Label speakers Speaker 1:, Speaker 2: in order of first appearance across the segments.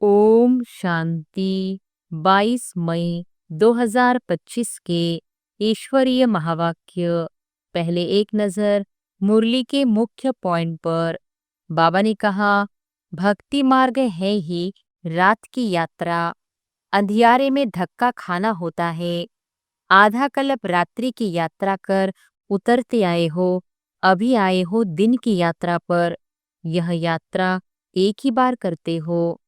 Speaker 1: ओम शांति। 22 मई 2025 के ईश्वरीय महावाक्य। पहले एक नजर मुरली के मुख्य पॉइंट पर। बाबा ने कहा, भक्ति मार्ग है ही रात की यात्रा। अंधियारे में धक्का खाना होता है। आधा कल्प रात्रि की यात्रा कर उतरते आए हो, अभी आए हो दिन की यात्रा पर। यह यात्रा एक ही बार करते हो।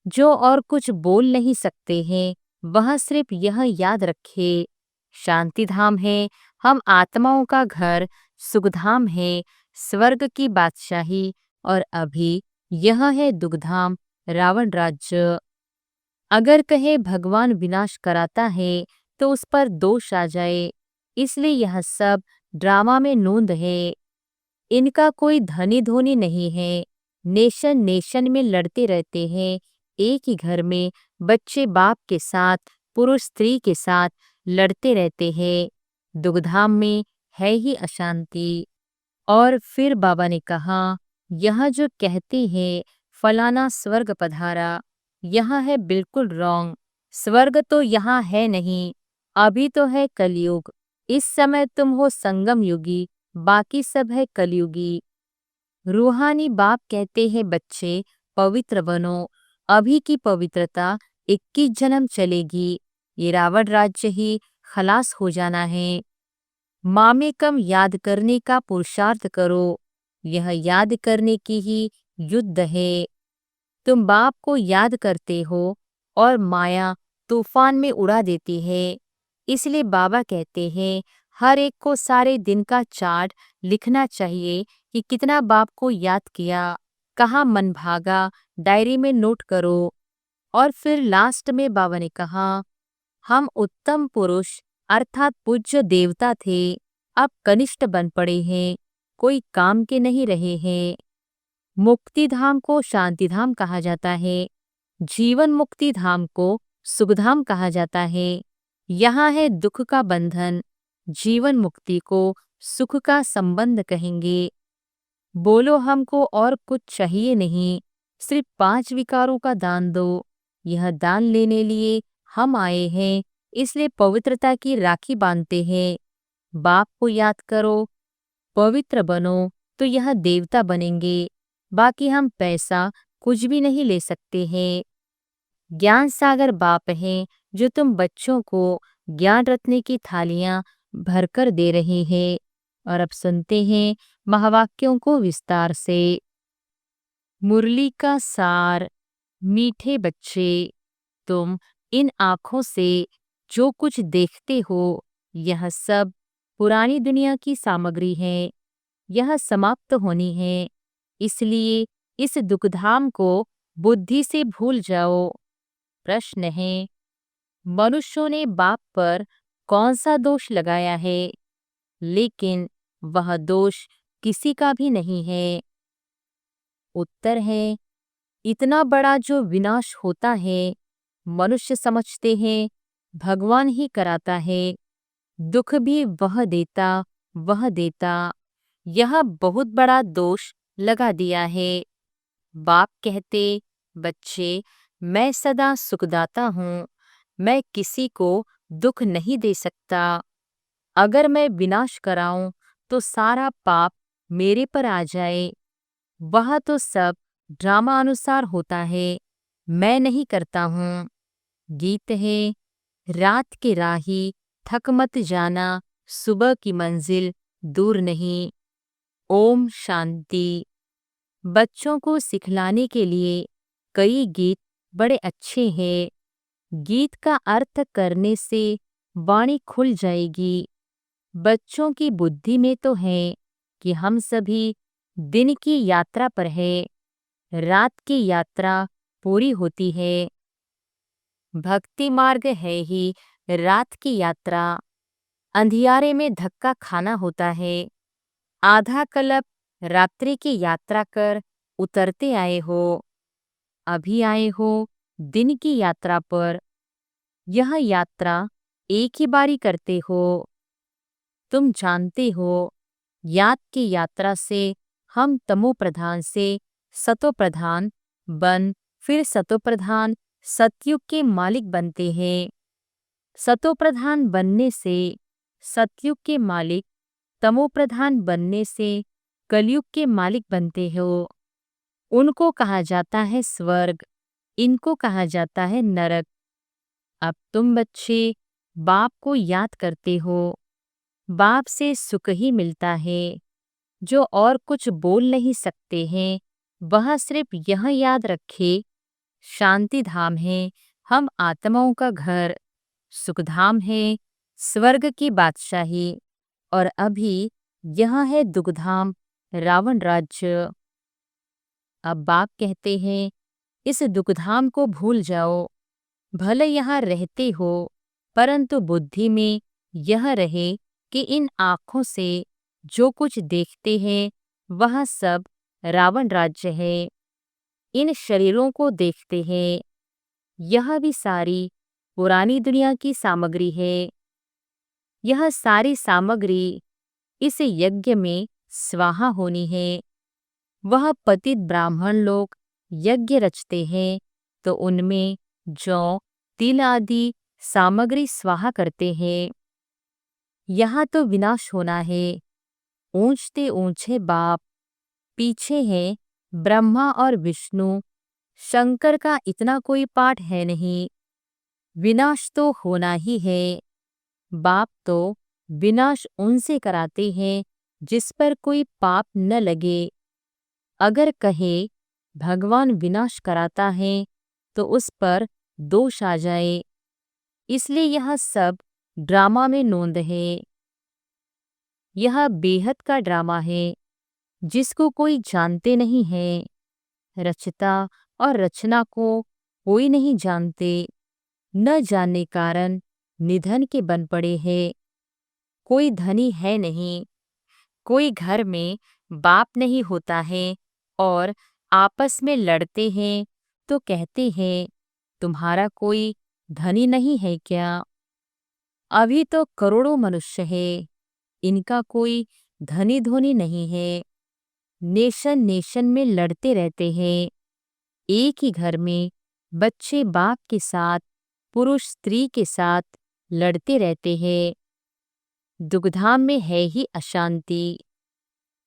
Speaker 1: जो और कुछ बोल नहीं सकते हैं, वह सिर्फ यह याद रखे, शांति धाम है, हम आत्माओं का घर, सुखधाम है, स्वर्ग की बादशाही, और अभी यह है दुखधाम, रावण राज्य। अगर कहे भगवान विनाश कराता है तो उस पर दोष आ जाए, इसलिए यह सब ड्रामा में नोंद है। इनका कोई धनी धोनी नहीं है। नेशन नेशन में लड़ते रहते हैं। एक ही घर में बच्चे बाप के साथ, पुरुष स्त्री के साथ लड़ते रहते हैं। दुखधाम में है ही अशांति। और फिर बाबा ने कहा, यह जो कहते हैं फलाना स्वर्ग पधारा, यह है बिल्कुल रॉन्ग। स्वर्ग तो यहाँ है नहीं। अभी तो है कलयुग। इस समय तुम हो संगम युगी, बाकी सब है कलयुगी। रूहानी बाप कहते हैं बच्चे पवित्र बनो। अभी की पवित्रता 21 जन्म चलेगी। ये रावण राज्य ही खलास हो जाना है। माँ में कम याद करने का पुरुषार्थ करो। यह याद करने की ही युद्ध है। तुम बाप को याद करते हो और माया तूफान में उड़ा देती है। इसलिए बाबा कहते हैं हर एक को सारे दिन का चार्ट लिखना चाहिए कि कितना बाप को याद किया, कहाँ मन भागा, डायरी में नोट करो। और फिर लास्ट में बाबा ने कहा, हम उत्तम पुरुष अर्थात पूज्य देवता थे, अब कनिष्ठ बन पड़े हैं, कोई काम के नहीं रहे हैं। मुक्ति धाम को शांति धाम कहा जाता है। जीवन मुक्ति धाम को सुखधाम कहा जाता है। यहाँ है दुख का बंधन। जीवन मुक्ति को सुख का संबंध कहेंगे। बोलो हमको और कुछ चाहिए नहीं, सिर्फ 5 विकारों का दान दो। यह दान लेने लिए हम आए हैं, इसलिए पवित्रता की राखी बांधते हैं। बाप को याद करो, पवित्र बनो, तो यह देवता बनेंगे। बाकी हम पैसा कुछ भी नहीं ले सकते हैं। ज्ञान सागर बाप हैं जो तुम बच्चों को ज्ञान रत्न की थालियां भरकर दे रहे हैं। और अब सुनते हैं महावाक्यों को विस्तार से। मुरली का सार। मीठे बच्चे, तुम इन आँखों से जो कुछ देखते हो, यह सब पुरानी दुनिया की सामग्री है। यह समाप्त होनी है। इसलिए इस दुखधाम को बुद्धि से भूल जाओ। प्रश्न है, मनुष्यों ने बाप पर कौन सा दोष लगाया है? लेकिन वह दोष किसी का भी नहीं है। उत्तर है, इतना बड़ा जो विनाश होता है, मनुष्य समझते हैं भगवान ही कराता है। दुख भी वह देता। यह बहुत बड़ा दोष लगा दिया है। बाप कहते, बच्चे मैं सदा सुखदाता हूँ, मैं किसी को दुख नहीं दे सकता। अगर मैं विनाश कराऊं तो सारा पाप मेरे पर आ जाए। वह तो सब ड्रामा अनुसार होता है, मैं नहीं करता हूँ। गीत है, रात के राही थक मत जाना, सुबह की मंजिल दूर नहीं। ओम शांति। बच्चों को सिखलाने के लिए कई गीत बड़े अच्छे हैं। गीत का अर्थ करने से वाणी खुल जाएगी। बच्चों की बुद्धि में तो है कि हम सभी दिन की यात्रा पर है, रात की यात्रा पूरी होती है। भक्ति मार्ग है ही रात की यात्रा। अंधियारे में धक्का खाना होता है। आधा कल्प रात्रि की यात्रा कर उतरते आए हो, अभी आए हो दिन की यात्रा पर। यह यात्रा एक ही बारी करते हो। तुम जानते हो, याद की यात्रा से हम तमो प्रधान से सतो प्रधान बन फिर सतोप्रधान सतयुग के मालिक बनते हैं। सतोप्रधान बनने से सतयुग के मालिक, तमोप्रधान बनने से कलयुग के मालिक बनते हो। उनको कहा जाता है स्वर्ग, इनको कहा जाता है नरक। अब तुम बच्चे बाप को याद करते हो। बाप से सुख ही मिलता है। जो और कुछ बोल नहीं सकते हैं, वह सिर्फ यह याद रखे, शांति धाम है हम आत्माओं का घर, सुखधाम है स्वर्ग की बादशाही, और अभी यह है दुखधाम रावण राज्य। अब बाप कहते हैं इस दुखधाम को भूल जाओ। भले यहाँ रहते हो, परंतु बुद्धि में यह रहे कि इन आँखों से जो कुछ देखते हैं वह सब रावण राज्य है। इन शरीरों को देखते हैं, यह भी सारी पुरानी दुनिया की सामग्री है। यह सारी सामग्री इस यज्ञ में स्वाहा होनी है। वह पतित ब्राह्मण लोग यज्ञ रचते हैं तो उनमें जौ, तिल आदि सामग्री स्वाहा करते हैं। यहाँ तो विनाश होना है। ऊंचते ऊंचे बाप, पीछे हैं ब्रह्मा और विष्णु, शंकर का इतना कोई पाठ है नहीं। विनाश तो होना ही है। बाप तो विनाश उनसे कराते हैं जिस पर कोई पाप न लगे। अगर कहे भगवान विनाश कराता है तो उस पर दोष आ जाए। इसलिए यह सब ड्रामा में नोंद है। यह बेहद का ड्रामा है जिसको कोई जानते नहीं है। रचता और रचना को कोई नहीं जानते। न जानने कारण निधन के बन पड़े हैं। कोई धनी है नहीं। कोई घर में बाप नहीं होता है और आपस में लड़ते हैं तो कहते हैं तुम्हारा कोई धनी नहीं है क्या? अभी तो करोड़ों मनुष्य है, इनका कोई धनी धोनी नहीं है। नेशन नेशन में लड़ते रहते हैं। एक ही घर में बच्चे बाप के साथ, पुरुष स्त्री के साथ लड़ते रहते हैं। दुखधाम में है ही अशांति।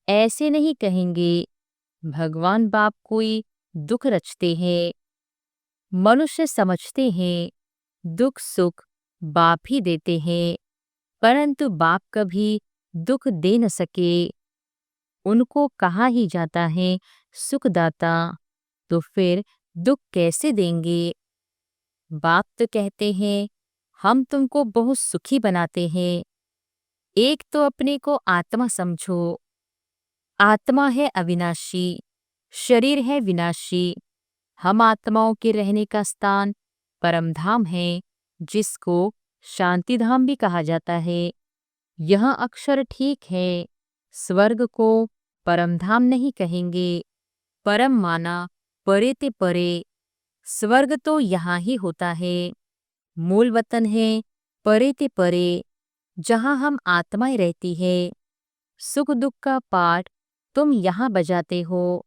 Speaker 1: ऐसे नहीं कहेंगे भगवान बाप कोई दुख रचते हैं। मनुष्य समझते हैं दुख सुख बाप ही देते हैं, परंतु बाप कभी दुख दे न सके। उनको कहा ही जाता है सुखदाता, तो फिर दुख कैसे देंगे? बाप तो कहते हैं हम तुमको बहुत सुखी बनाते हैं। एक तो अपने को आत्मा समझो। आत्मा है अविनाशी, शरीर है विनाशी। हम आत्माओं के रहने का स्थान परमधाम है, जिसको शांतिधाम भी कहा जाता है। यह अक्षर ठीक है। स्वर्ग को परमधाम नहीं कहेंगे। परम माना परे ते परे। स्वर्ग तो यहाँ ही होता है। मूल वतन है परे ते परे, जहाँ हम आत्माएं रहती है। सुख दुख का पाठ तुम यहाँ बजाते हो।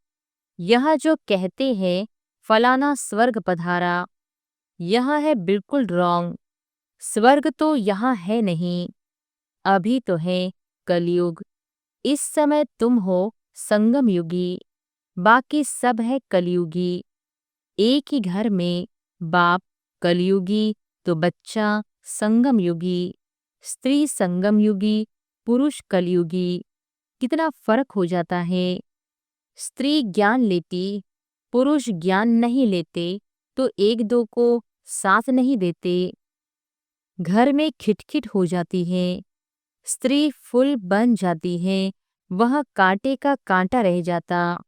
Speaker 1: यह जो कहते हैं फलाना स्वर्ग पधारा, यह है बिल्कुल रॉन्ग। स्वर्ग तो यहाँ है नहीं। अभी तो है कलयुग। इस समय तुम हो संगम युगी, बाकी सब है कलयुगी। एक ही घर में बाप कलयुगी तो बच्चा संगम युगी, स्त्री संगम युगी, पुरुष कलयुगी। कितना फर्क हो जाता है। स्त्री ज्ञान लेती, पुरुष ज्ञान नहीं लेते तो एक दो को साथ नहीं देते। घर में खिटखिट हो जाती है। स्त्री फूल बन जाती है, वह कांटे का कांटा रह जाता।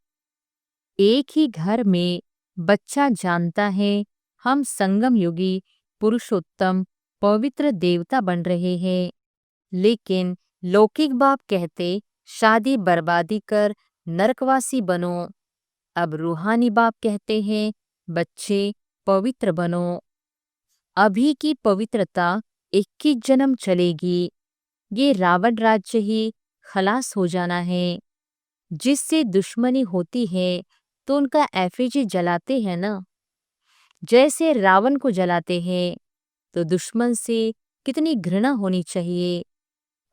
Speaker 1: एक ही घर में बच्चा जानता है हम संगम युगी पुरुषोत्तम पवित्र देवता बन रहे हैं, लेकिन लौकिक बाप कहते शादी बर्बादी कर नरकवासी बनो। अब रूहानी बाप कहते हैं बच्चे पवित्र बनो। अभी की पवित्रता 21 जन्म चलेगी। ये रावण राज्य ही खलास हो जाना है। जिससे दुश्मनी होती है तो उनका एफिजी जलाते हैं ना। जैसे रावण को जलाते हैं तो दुश्मन से कितनी घृणा होनी चाहिए,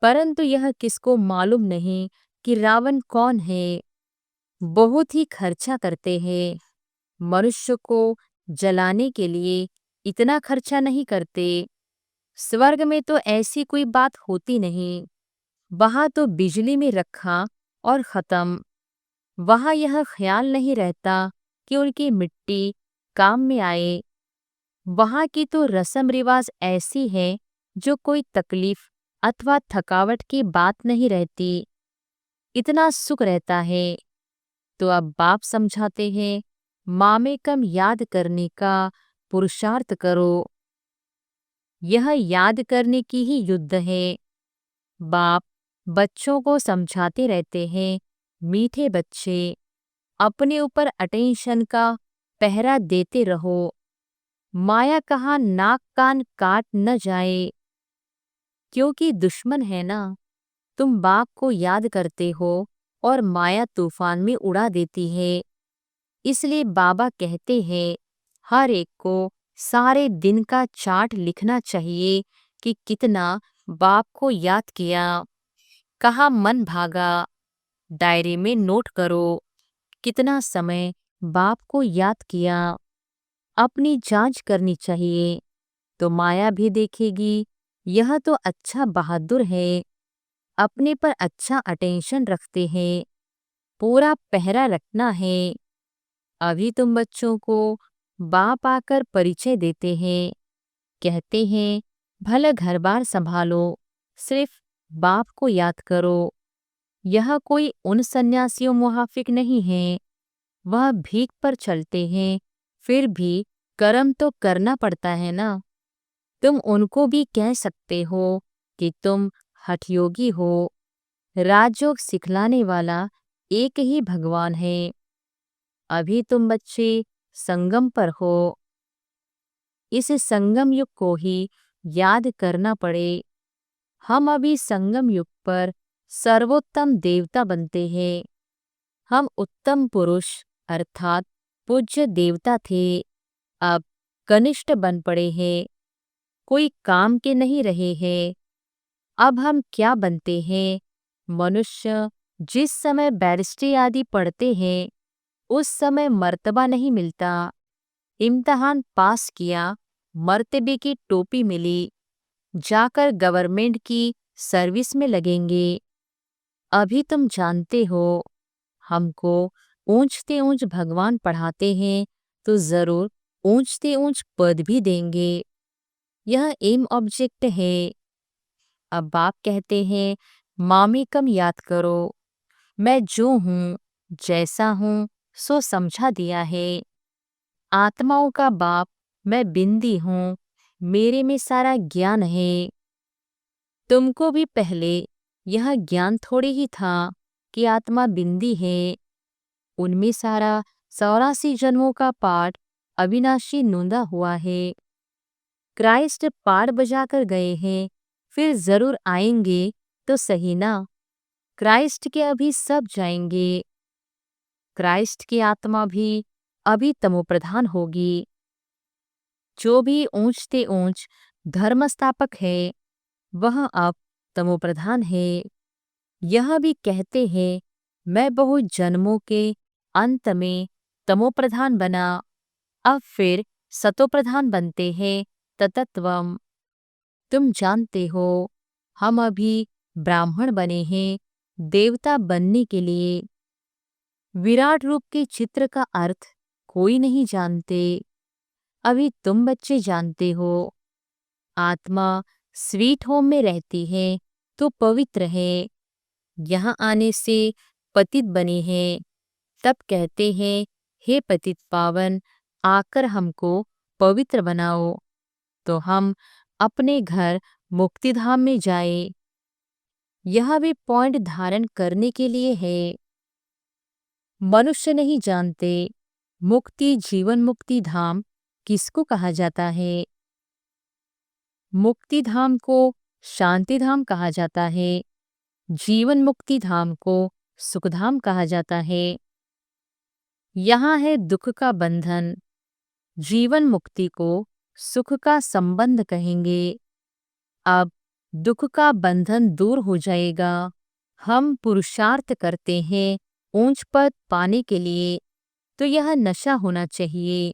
Speaker 1: परंतु यह किसको मालूम नहीं कि रावण कौन है। बहुत ही खर्चा करते हैं। मनुष्य को जलाने के लिए इतना खर्चा नहीं करते। स्वर्ग में तो ऐसी कोई बात होती नहीं। वहां तो बिजली में रखा और खत्म। वहां यह ख्याल नहीं रहता कि उनकी मिट्टी काम में आए। वहां की तो रस्म रिवाज ऐसी है जो कोई तकलीफ अथवा थकावट की बात नहीं रहती। इतना सुख रहता है। तो अब बाप समझाते हैं, माँ में कम याद करने का पुरुषार्थ करो। यह याद करने की ही युद्ध है। बाप बच्चों को समझाते रहते हैं, मीठे बच्चे, अपने ऊपर अटेंशन का पहरा देते रहो। माया कहाँ नाक कान काट न जाए, क्योंकि दुश्मन है ना। तुम बाप को याद करते हो और माया तूफान में उड़ा देती है। इसलिए बाबा कहते हैं, हर एक को सारे दिन का चार्ट लिखना चाहिए कि कितना बाप को याद किया, कहाँ मन भागा। डायरी में नोट करो, कितना समय बाप को याद किया। अपनी जांच करनी चाहिए, तो माया भी देखेगी यह तो अच्छा बहादुर है, अपने पर अच्छा अटेंशन रखते हैं, पूरा पहरा रखना है। अभी तुम बच्चों को बाप आकर परिचय देते हैं, कहते हैं भला घर बार संभालो, सिर्फ बाप को याद करो। यह कोई उन सन्यासियों मुहाफिक नहीं है, वह भीख पर चलते हैं, फिर भी कर्म तो करना पड़ता है ना। तुम उनको भी कह सकते हो कि तुम हठयोगी हो। राजयोग सिखलाने वाला एक ही भगवान है। अभी तुम बच्चे संगम पर हो, इस संगम युग को ही याद करना पड़े। हम अभी संगम युग पर सर्वोत्तम देवता बनते हैं। हम उत्तम पुरुष अर्थात पूज्य देवता थे, अब कनिष्ठ बन पड़े हैं, कोई काम के नहीं रहे हैं। अब हम क्या बनते हैं? मनुष्य जिस समय बैरिस्ट्री आदि पढ़ते हैं उस समय मर्तबा नहीं मिलता। इम्तिहान पास किया, मर्तबे की टोपी मिली, जाकर गवर्नमेंट की सर्विस में लगेंगे। अभी तुम जानते हो, हमको ऊंचते ऊंच भगवान पढ़ाते हैं तो जरूर ऊंचते ऊंच पद भी देंगे। यह एम ऑब्जेक्ट है। अब बाप कहते हैं, मामी कम याद करो, मैं जो हूँ जैसा हूँ सो समझा दिया है। आत्माओं का बाप मैं बिंदी हूँ, मेरे में सारा ज्ञान है। तुमको भी पहले यह ज्ञान थोड़े ही था कि आत्मा बिंदी है। उनमें सारा 84 जन्मों का पाठ अविनाशी नूंदा हुआ है। क्राइस्ट पार बजाकर गए हैं, फिर जरूर आएंगे तो सही ना। क्राइस्ट के अभी सब जाएंगे। क्राइस्ट की आत्मा भी अभी तमोप्रधान होगी। जो भी ऊंचते ऊंच धर्म स्थापक है वह अब तमोप्रधान है। यह भी कहते हैं, मैं बहुत जन्मों के अंत में तमोप्रधान बना, अब फिर सतोप्रधान बनते हैं ततत्वम। तुम जानते हो, हम अभी ब्राह्मण बने हैं देवता बनने के लिए। विराट रूप के चित्र का अर्थ कोई नहीं जानते, अभी तुम बच्चे जानते हो। आत्मा स्वीट होम में रहती है तो पवित्र है। यहाँ आने से पतित बने हैं, तब कहते हैं, हे पतित पावन, आकर हमको पवित्र बनाओ, तो हम अपने घर मुक्तिधाम में जाए। यह भी पॉइंट धारण करने के लिए है। मनुष्य नहीं जानते मुक्ति जीवन मुक्ति धाम किसको कहा जाता है। मुक्ति धाम को शांति धाम कहा जाता है, जीवन मुक्ति धाम को सुखधाम कहा जाता है। यहाँ है दुख का बंधन, जीवन मुक्ति को सुख का संबंध कहेंगे। अब दुख का बंधन दूर हो जाएगा। हम पुरुषार्थ करते हैं ऊंच पद पाने के लिए, तो यह नशा होना चाहिए।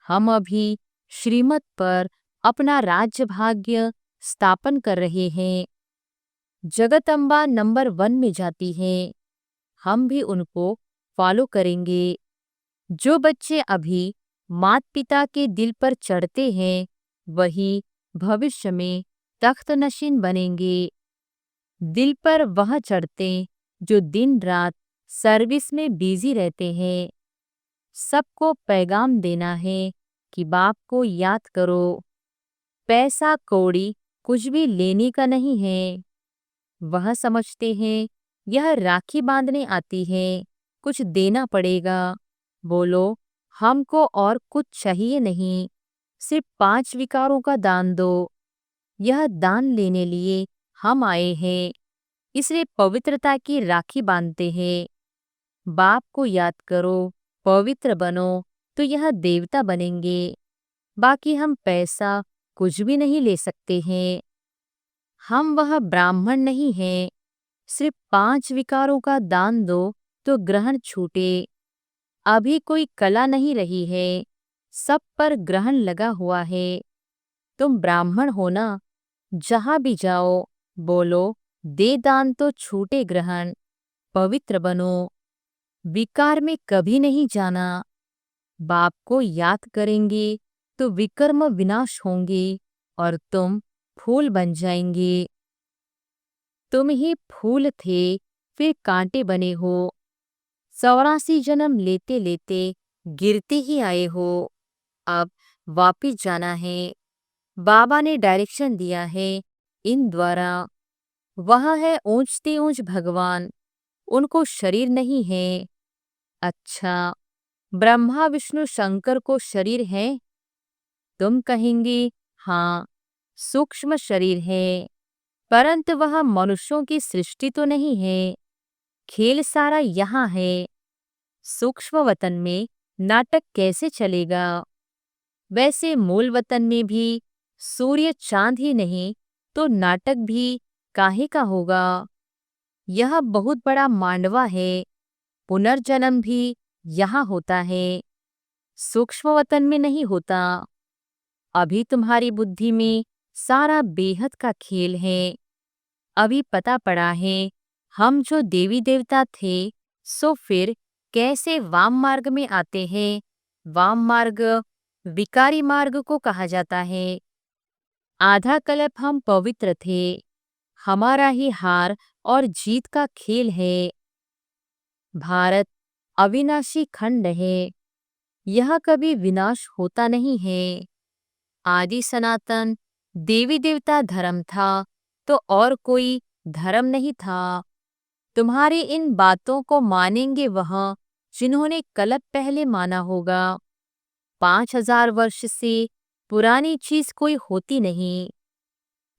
Speaker 1: हम अभी श्रीमत पर अपना राज्य भाग्य स्थापन कर रहे हैं। जगदम्बा नंबर 1 में जाती है, हम भी उनको फॉलो करेंगे। जो बच्चे अभी माता पिता के दिल पर चढ़ते हैं, वही भविष्य में तख्त नशीन बनेंगे। दिल पर वह चढ़ते जो दिन रात सर्विस में बिजी रहते हैं। सबको पैगाम देना है कि बाप को याद करो। पैसा कौड़ी कुछ भी लेने का नहीं है। वह समझते हैं यह राखी बांधने आती है, कुछ देना पड़ेगा। बोलो, हमको और कुछ चाहिए नहीं, सिर्फ 5 विकारों का दान दो। यह दान लेने लिए हम आए हैं, इसलिए पवित्रता की राखी बांधते हैं। बाप को याद करो, पवित्र बनो, तो यह देवता बनेंगे। बाकी हम पैसा कुछ भी नहीं ले सकते हैं। हम वह ब्राह्मण नहीं हैं। सिर्फ 5 विकारों का दान दो तो ग्रहण छूटे। अभी कोई कला नहीं रही है, सब पर ग्रहण लगा हुआ है। तुम ब्राह्मण हो ना, जहां भी जाओ बोलो दे दान तो छूटे ग्रहण। पवित्र बनो, विकार में कभी नहीं जाना। बाप को याद करेंगे तो विकर्म विनाश होंगे और तुम फूल बन जाएंगे। तुम ही फूल थे, फिर कांटे बने हो। 84 जन्म लेते लेते गिरते ही आए हो। अब वापिस जाना है। बाबा ने डायरेक्शन दिया है इन द्वारा। वह है ऊंचते ऊंच भगवान, उनको शरीर नहीं है। अच्छा, ब्रह्मा विष्णु शंकर को शरीर है? तुम कहेंगे हाँ, सूक्ष्म शरीर है, परंतु वह मनुष्यों की सृष्टि तो नहीं है। खेल सारा यहाँ है। सूक्ष्म वतन में नाटक कैसे चलेगा? वैसे मूल वतन में भी सूर्य चांद ही नहीं तो नाटक भी काहे का होगा। यह बहुत बड़ा मांडवा है, पुनर्जन्म भी यहाँ होता है, सूक्ष्म वतन में नहीं होता। अभी तुम्हारी बुद्धि में सारा बेहद का खेल है। अभी पता पड़ा है हम जो देवी देवता थे, सो फिर कैसे वाम मार्ग में आते हैं। वाम मार्ग विकारी मार्ग को कहा जाता है। आधा कल्प हम पवित्र थे, हमारा ही हार और जीत का खेल है। भारत अविनाशी खंड है, यह कभी विनाश होता नहीं है। आदि सनातन देवी देवता धर्म था, तो और कोई धर्म नहीं था। तुम्हारी इन बातों को मानेंगे वह जिन्होंने कल्प पहले माना होगा। 5000 वर्ष से पुरानी चीज कोई होती नहीं।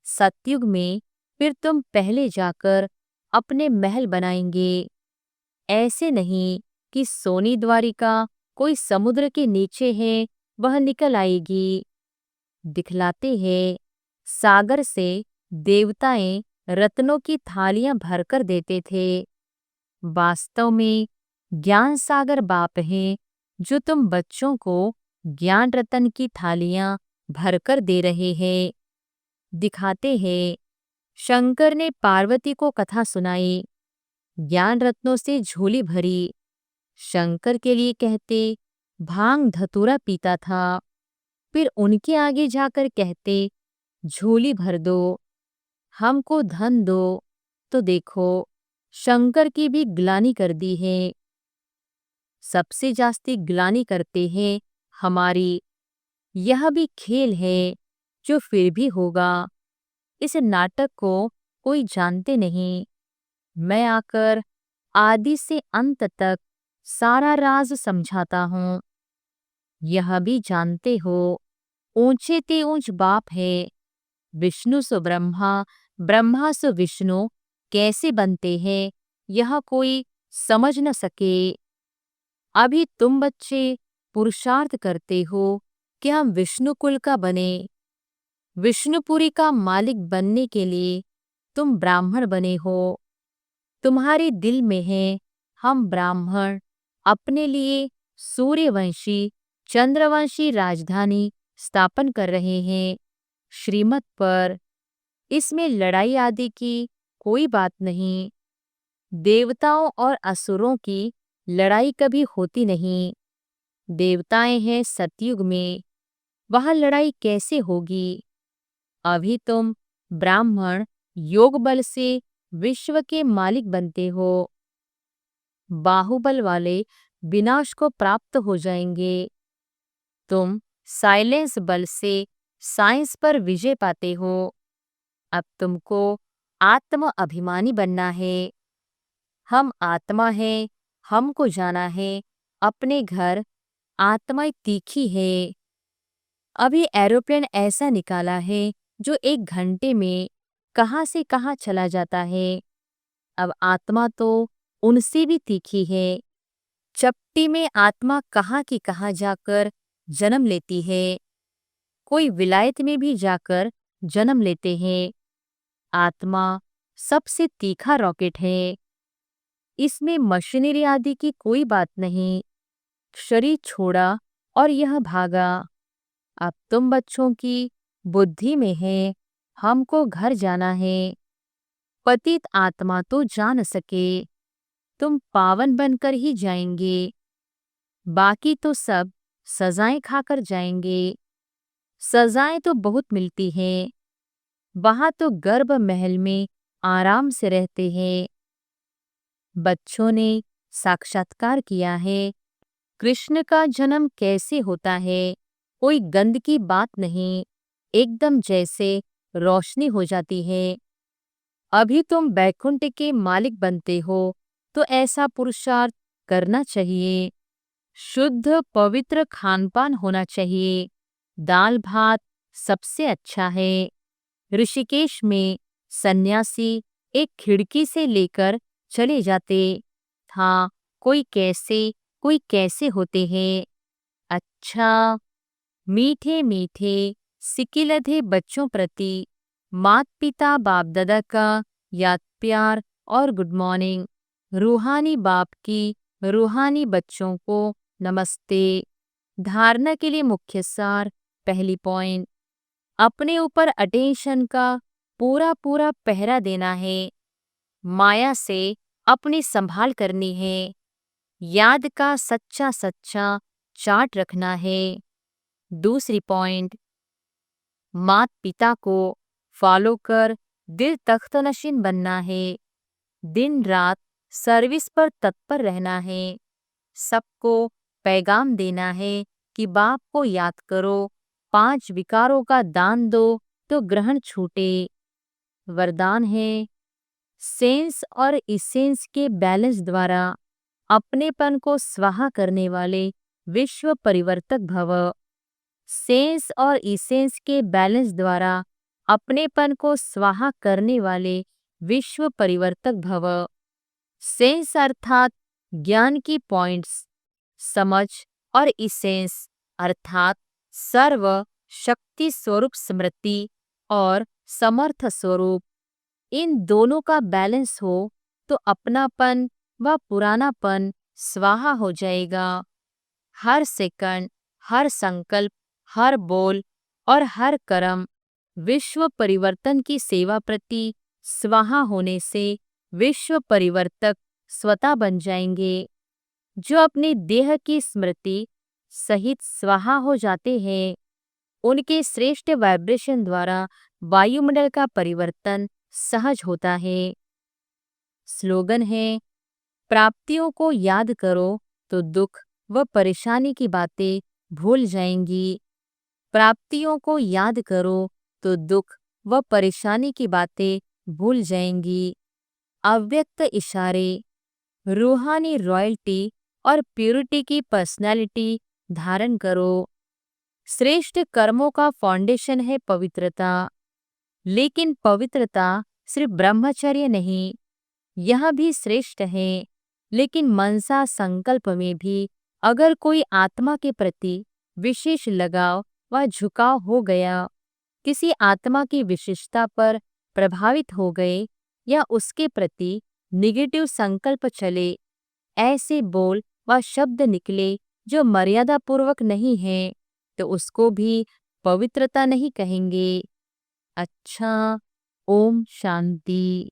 Speaker 1: सतयुग में फिर तुम पहले जाकर अपने महल बनाएंगे। ऐसे नहीं कि सोनी द्वारिका कोई समुद्र के नीचे है, वह निकल आएगी। दिखलाते हैं सागर से देवताएं रत्नों की थालियां भरकर देते थे। वास्तव में ज्ञान सागर बाप है जो तुम बच्चों को ज्ञान रतन की थालियां भरकर दे रहे हैं। दिखाते हैं शंकर ने पार्वती को कथा सुनाई, ज्ञान रत्नों से झोली भरी। शंकर के लिए कहते भांग धतूरा पीता था, फिर उनके आगे जाकर कहते झोली भर दो, हमको धन दो। तो देखो शंकर की भी ग्लानि कर दी है। सबसे जास्ती ग्लानि करते हैं हमारी। यह भी खेल है जो फिर भी होगा। इस नाटक को कोई जानते नहीं। मैं आकर आदि से अंत तक सारा राज समझाता हूँ। यह भी जानते हो ऊंचे ते ऊंच बाप है। विष्णु सो ब्रह्मा, ब्रह्मा सो विष्णु कैसे बनते हैं यह कोई समझ न सके। अभी तुम बच्चे पुरुषार्थ करते हो कि हम विष्णु कुल का बने। विष्णुपुरी का मालिक बनने के लिए तुम ब्राह्मण बने हो। तुम्हारे दिल में है हम ब्राह्मण अपने लिए सूर्यवंशी चंद्रवंशी राजधानी स्थापन कर रहे हैं श्रीमत पर। इसमें लड़ाई आदि की कोई बात नहीं। देवताओं और असुरों की लड़ाई कभी होती नहीं। देवताएं हैं सतयुग में, वहां लड़ाई कैसे होगी? अभी तुम ब्राह्मण योग बल से विश्व के मालिक बनते हो। बाहुबल वाले विनाश को प्राप्त हो जाएंगे। तुम साइलेंस बल से साइंस पर विजय पाते हो। अब तुमको आत्म अभिमानी बनना है। हम आत्मा है, हमको जाना है अपने घर। आत्मा तीखी है। अभी एरोप्लेन ऐसा निकाला है जो 1 घंटे में कहाँ से कहाँ चला जाता है। अब आत्मा तो उनसे भी तीखी है। चपटी में आत्मा कहाँ की कहाँ जाकर जन्म लेती है। कोई विलायत में भी जाकर जन्म लेते हैं। आत्मा सबसे तीखा रॉकेट है। इसमें मशीनरी आदि की कोई बात नहीं। शरीर छोड़ा और यह भागा। अब तुम बच्चों की बुद्धि में है हमको घर जाना है। पतित आत्मा तो जा न सके, तुम पावन बनकर ही जाएंगे। बाकी तो सब सजाएं खाकर जाएंगे। सजाएं तो बहुत मिलती हैं। वहां तो गर्भ महल में आराम से रहते हैं। बच्चों ने साक्षात्कार किया है कृष्ण का जन्म कैसे होता है। कोई गंद की बात नहीं, एकदम जैसे रोशनी हो जाती है। अभी तुम बैकुंठ के मालिक बनते हो तो ऐसा पुरुषार्थ करना चाहिए। शुद्ध पवित्र खानपान होना चाहिए। दाल भात सबसे अच्छा है। ऋषिकेश में सन्यासी एक खिड़की से लेकर चले जाते। हाँ, कोई कैसे होते हैं। अच्छा, मीठे मीठे सिकिलधे बच्चों प्रति मात पिता बाप दादा का याद प्यार और गुड मॉर्निंग। रूहानी बाप की रूहानी बच्चों को नमस्ते। धारणा के लिए मुख्य सार। पहली पॉइंट, अपने ऊपर अटेंशन का पूरा पूरा पहरा देना है। माया से अपनी संभाल करनी है। याद का सच्चा सच्चा चार्ट रखना है। दूसरी पॉइंट, मात पिता को फॉलो कर दिल तख्तनशीन बनना है। दिन रात सर्विस पर तत्पर रहना है। सबको पैगाम देना है कि बाप को याद करो। 5 विकारों का दान दो तो ग्रहण छूटे। वरदान है सेंस और इसेंस के बैलेंस द्वारा अपनेपन को स्वाहा करने वाले विश्व परिवर्तक भव। सेंस और इसेंस के बैलेंस द्वारा अपनेपन को स्वाहा करने वाले विश्व परिवर्तक भव। सेंस अर्थात ज्ञान की पॉइंट्स, समझ और इसेंस अर्थात सर्व शक्ति स्वरूप स्मृति और समर्थ स्वरूप। इन दोनों का बैलेंस हो तो अपनापन व पुरानापन स्वाहा हो जाएगा। हर सेकंड, हर संकल्प, हर बोल और हर कर्म विश्व परिवर्तन की सेवा प्रति स्वाहा होने से विश्व परिवर्तक स्वतः बन जाएंगे। जो अपने देह की स्मृति सहित स्वाहा हो जाते हैं, उनके श्रेष्ठ वाइब्रेशन द्वारा वायुमंडल का परिवर्तन सहज होता है। स्लोगन है, प्राप्तियों को याद करो तो दुख व परेशानी की बातें भूल जाएंगी। प्राप्तियों को याद करो तो दुख व परेशानी की बातें भूल जाएंगी। अव्यक्त इशारे, रूहानी रॉयल्टी और प्यूरिटी की पर्सनैलिटी धारण करो। श्रेष्ठ कर्मों का फाउंडेशन है पवित्रता। लेकिन पवित्रता सिर्फ ब्रह्मचर्य नहीं, यह भी श्रेष्ठ है। लेकिन मनसा संकल्प में भी अगर कोई आत्मा के प्रति विशेष लगाव व झुकाव हो गया, किसी आत्मा की विशिष्टता पर प्रभावित हो गए या उसके प्रति निगेटिव संकल्प चले, ऐसे बोल व शब्द निकले जो मर्यादा पूर्वक नहीं हैं, तो उसको भी पवित्रता नहीं कहेंगे। अच्छा, ओम शांति।